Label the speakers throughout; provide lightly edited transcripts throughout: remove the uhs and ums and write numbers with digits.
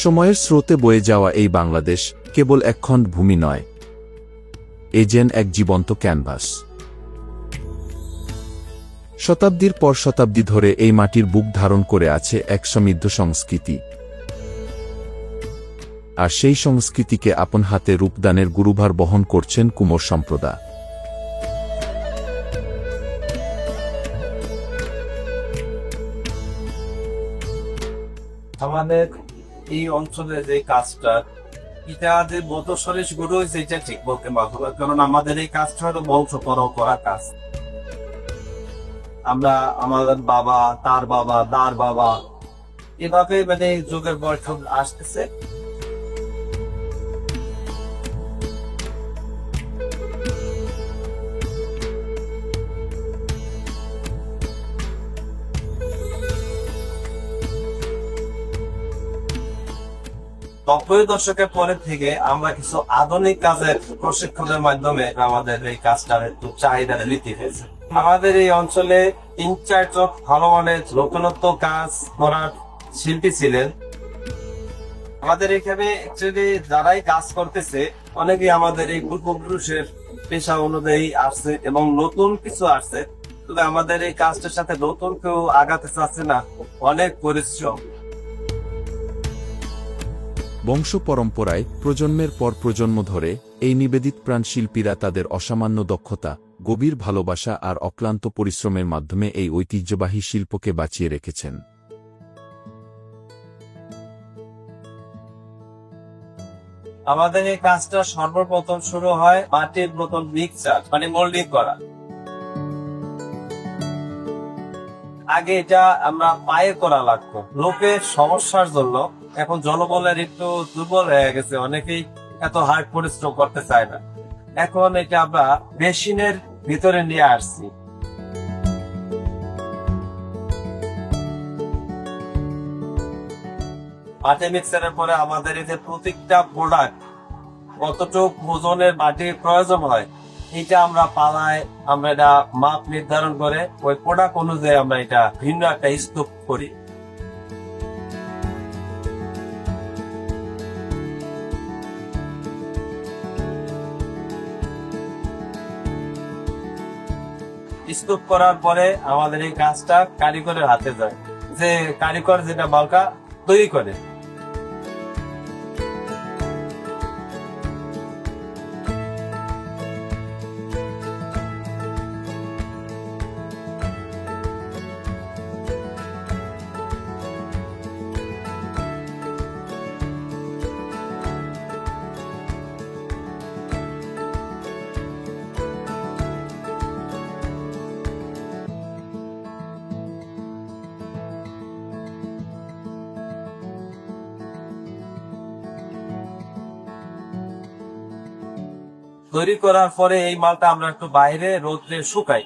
Speaker 1: সময়ের স্রোতে বয়ে যাওয়া এই বাংলাদেশ কেবল একখণ্ড ভূমি নয়, এ যেন এক জীবন্ত ক্যানভাস। শতাব্দীর পর শতাব্দী ধরে এই মাটির বুক ধারণ করে আছে এক সমৃদ্ধ সংস্কৃতি, আর সেই সংস্কৃতিকে আপন হাতে রূপদানের গুরুভার বহন করছেন কুমোর সম্প্রদায়।
Speaker 2: আমাদের এই অঞ্চলে যে কাজটা, এটা যে বছরে শুরু হয়েছে এটা ঠিক বলতে পারবো না, কারণ আমাদের এই কাজটা হলো বংশ পরম্পরা কাজ। আমরা আমাদের বাবা, তার বাবা, তার বাবা, এভাবে মানে যুগের পর যুগ আসতেছে। নব্বই দশকের পরে থেকে আমরা কিছু আধুনিক কাজের প্রশিক্ষণের মাধ্যমে আমাদের এই কাজটার একটু চাহিদা বৃদ্ধি হয়েছে। আমাদের এই অঞ্চলে ৩-৪ জন ভালো মানের নতুনত্ব কাজ করার শিল্পী ছিলেন। আমাদের এখানে অ্যাকচুয়ালি যারাই কাজ করতেছে অনেকেই আমাদের এই পূর্বপুরুষের পেশা অনুযায়ী আসছে এবং নতুন কিছু আসছে, তবে আমাদের এই কাজটার সাথে নতুন কেউ আগাতে চাচ্ছে না, অনেক পরিশ্রম।
Speaker 1: বংশ পরম্পরায় প্রজন্মের পর প্রজন্ম ধরে এই নিবেদিত প্রাণ শিল্পীরা তাদের অসামান্য দক্ষতা, গভীর ভালোবাসা আর অক্লান্ত পরিশ্রমের মাধ্যমে এই ঐতিহ্যবাহী শিল্পকে বাঁচিয়ে রেখেছেন।
Speaker 2: আমাদের এই কাজটা সর্বপ্রথম শুরু হয় মাটির বোতল মিক্সচার মানে মোল্ডিং করা। আগে এটা আমরা পায়ে করা লাগতো, লোকের সমস্যার জন্য। এখন জনবলের একটু দুর্বল হয়ে গেছে, অনেকেই এত হার্ড পরিশ্রম করতে চায় না। এখন এটা আমরা মেশিনের ভিতরে নিয়ে আসছি। মাটি মিক্সারের পরে আমাদের এই যে প্রত্যেকটা প্রোডাক্ট কতটুকু ওজনের মাটির প্রয়োজন হয়, এটা আমরা পালায় আমরা এটা মাপ নির্ধারণ করে ওই প্রোডাক্ট অনুযায়ী আমরা এটা ভিন্ন একটা স্তূপ করি। স্তূপ করার পরে আমাদের এই কাজটা কারিগরের হাতে যায়, যে কারিগর যেটা মালটা তৈরি করে। তৈরি করার পরে এই মালটা আমরা একটু বাইরে রোদ্রে শুকাই।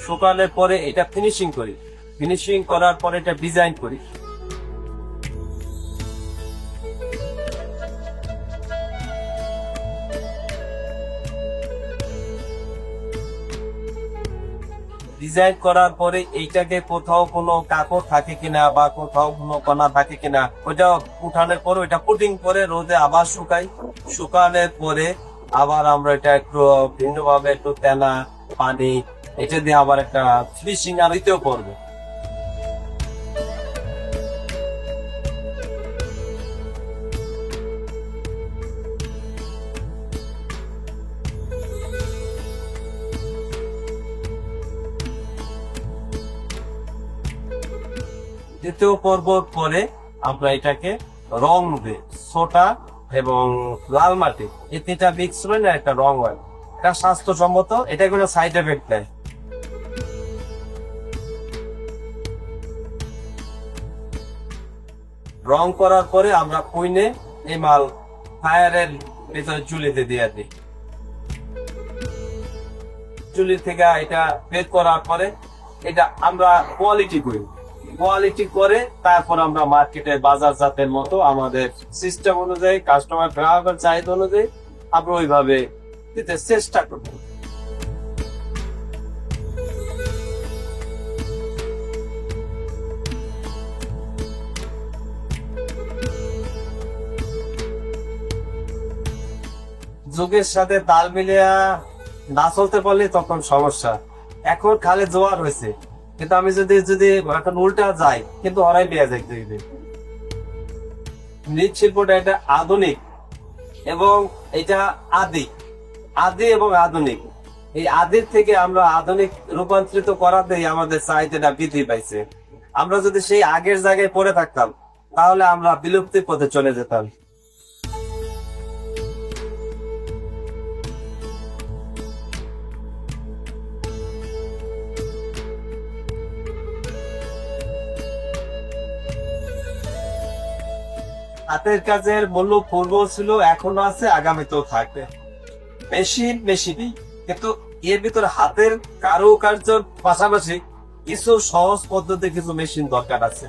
Speaker 2: শুকানোর পরে এটা ফিনিশিং করি, ফিনিশিং করার পরে এটা ডিজাইন করি। ডিজাইন করার পরে এইটাকে কোথাও কোনো কাপড় থাকে কিনা বা কোথাও কোনো কণা থাকে কিনা ওইটা উঠানোর পরে ওইটা পুটিং করে রোদে আবার শুকাই। শুকানোর পরে আবার আমরা এটা একটু ভিন্নভাবে একটু তেনা পানি এটা দিয়ে আবার একটা ফিনিশিং আর দিতেও করবো। দ্বিতীয় পর্ব পরে আমরা এটাকে রং দিই, সোটা এবং লাল মাটি, এই তিনটা মিক্স করে না একটা রং হয়। এটা স্বাস্থ্যসম্মত, এটা কোনো সাইড এফেক্ট নেই। রং করার পরে আমরা কুইনে এই মাল ফায়ারের ভিতরে চুলিতে দিয়ে দিই। চুলি থেকে এটা বের করার পরে এটা আমরা কোয়ালিটি করি, কোয়ালিটি করে তারপর আমরা মার্কেটে বাজারজাতের মতো আমাদের সিস্টেম অনুযায়ী কাস্টমার গ্রাহকের চাহিদা অনুযায়ী আমরা ওইভাবে দিতে চেষ্টা করবো। যুগের সাথে তাল মিলিয়া না চলতে পারলে তখন সমস্যা। এখন খালে জোয়ার হয়েছে, কিন্তু আমি যদি যদি এখন উল্টা যাই কিন্তু ওরাই পেয়ে যাইতে হইবে। মৃৎশিল্পটা এটা আধুনিক এবং এটা আদি এবং আধুনিক। এই আদির থেকে আমরা আধুনিক রূপান্তরিত করাতেই আমাদের চাহিদাটা বৃদ্ধি পাইছে। আমরা যদি সেই আগের জায়গায় পড়ে থাকতাম তাহলে আমরা বিলুপ্তির পথে চলে যেতাম। হাতের কাজের মূল্য পূর্ব ছিল, এখনো আছে, আগামীতেও থাকবে। মেশিনই, কিন্তু এর ভিতরে হাতের কারুকার্যের পাশাপাশি কিছু সহজ পদ্ধতি কিছু মেশিন দরকার আছে।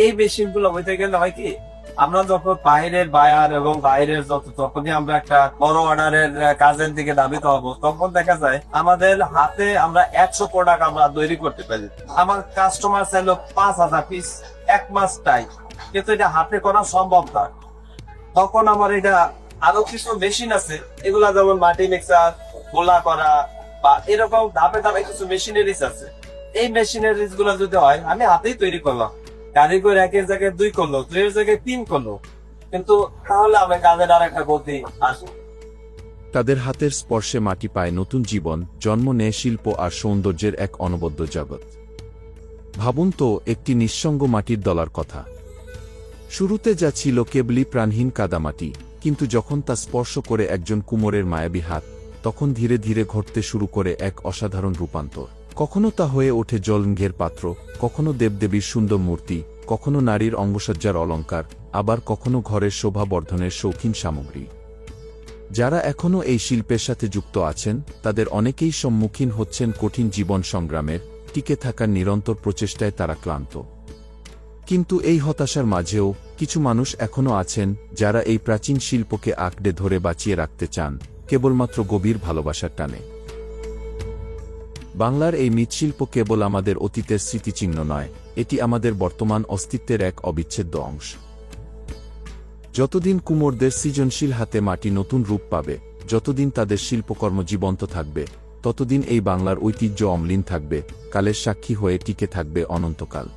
Speaker 2: এই মেশিন গুলো হইতে গেলে হয় কি, আমরা যখন বাইরের বায়ার এবং বাইরের যখনই আমরা একটা বড় অর্ডারের কাজের দিকে ধাবিত হব, তখন দেখা যায় আমাদের হাতে আমরা 100 প্রোডাক্ট আমরা তৈরি করতে পারি। আমার কাস্টমার চাইলো 5000 পিস এক মাস টাইম, কিন্তু এটা হাতে করা সম্ভব না। তখন আমার এটা আরো কিছু মেশিন আছে, এগুলা যেমন মাটি মিক্সার, গোলা করা বা এরকম ধাপে ধাপে কিছু মেশিনারিজ আছে। এই মেশিনারিজ গুলো যদি হয়, আমি হাতেই তৈরি করলাম, কারিগর একের জায়গায় 2 করলো, 2 জায়গায় 3 করলো, কিন্তু তাহলে আমার কাজের আর একটা গতি আসে।
Speaker 1: তাদের হাতের স্পর্শে মাটি পায় নতুন জীবন, জন্ম নেয় শিল্প আর সৌন্দর্যের এক অনবদ্য জগৎ। ভাবুন তো একটি নিঃসঙ্গ মাটির দলার কথা। শুরুতে যা ছিল কেবলই প্রাণহীন কাদামাটি, কিন্তু যখন তা স্পর্শ করে একজন কুমোরের মায়াবী হাত, তখন ধীরে ধীরে ঘটতে শুরু করে এক অসাধারণ রূপান্তর। কখনো তা হয়ে ওঠে জলঙ্ঘের পাত্র, কখনো দেবদেবীর সুন্দর মূর্তি, কখনো নারীর অঙ্গসজ্জার অলঙ্কার, আবার কখনো ঘরের শোভা বর্ধনের শৌখিন সামগ্রী। যারা এখনও এই শিল্পের সাথে যুক্ত আছেন, তাদের অনেকেই সম্মুখীন হচ্ছেন কঠিন জীবন সংগ্রামের, টিকে থাকার নিরন্তর প্রচেষ্টায় তারা ক্লান্ত। কিন্তু এই হতাশার মাঝেও কিছু মানুষ এখনও আছেন, যারা এই প্রাচীন শিল্পকে আঁকড়ে ধরে বাঁচিয়ে রাখতে চান, কেবলমাত্র গভীর ভালোবাসার টানে। বাংলার এই মৃৎশিল্প কেবল আমাদের অতীতের স্মৃতিচিহ্ন নয়, এটি আমাদের বর্তমান অস্তিত্বের এক অবিচ্ছেদ্য অংশ। যতদিন কুমোরদের সৃজনশীল হাতে মাটি নতুন রূপ পাবে, যতদিন তাদের শিল্পকর্ম জীবন্ত থাকবে, ততদিন এই বাংলার ঐতিহ্য অম্লিন থাকবে, কালের সাক্ষী হয়ে টিকে থাকবে অনন্তকাল।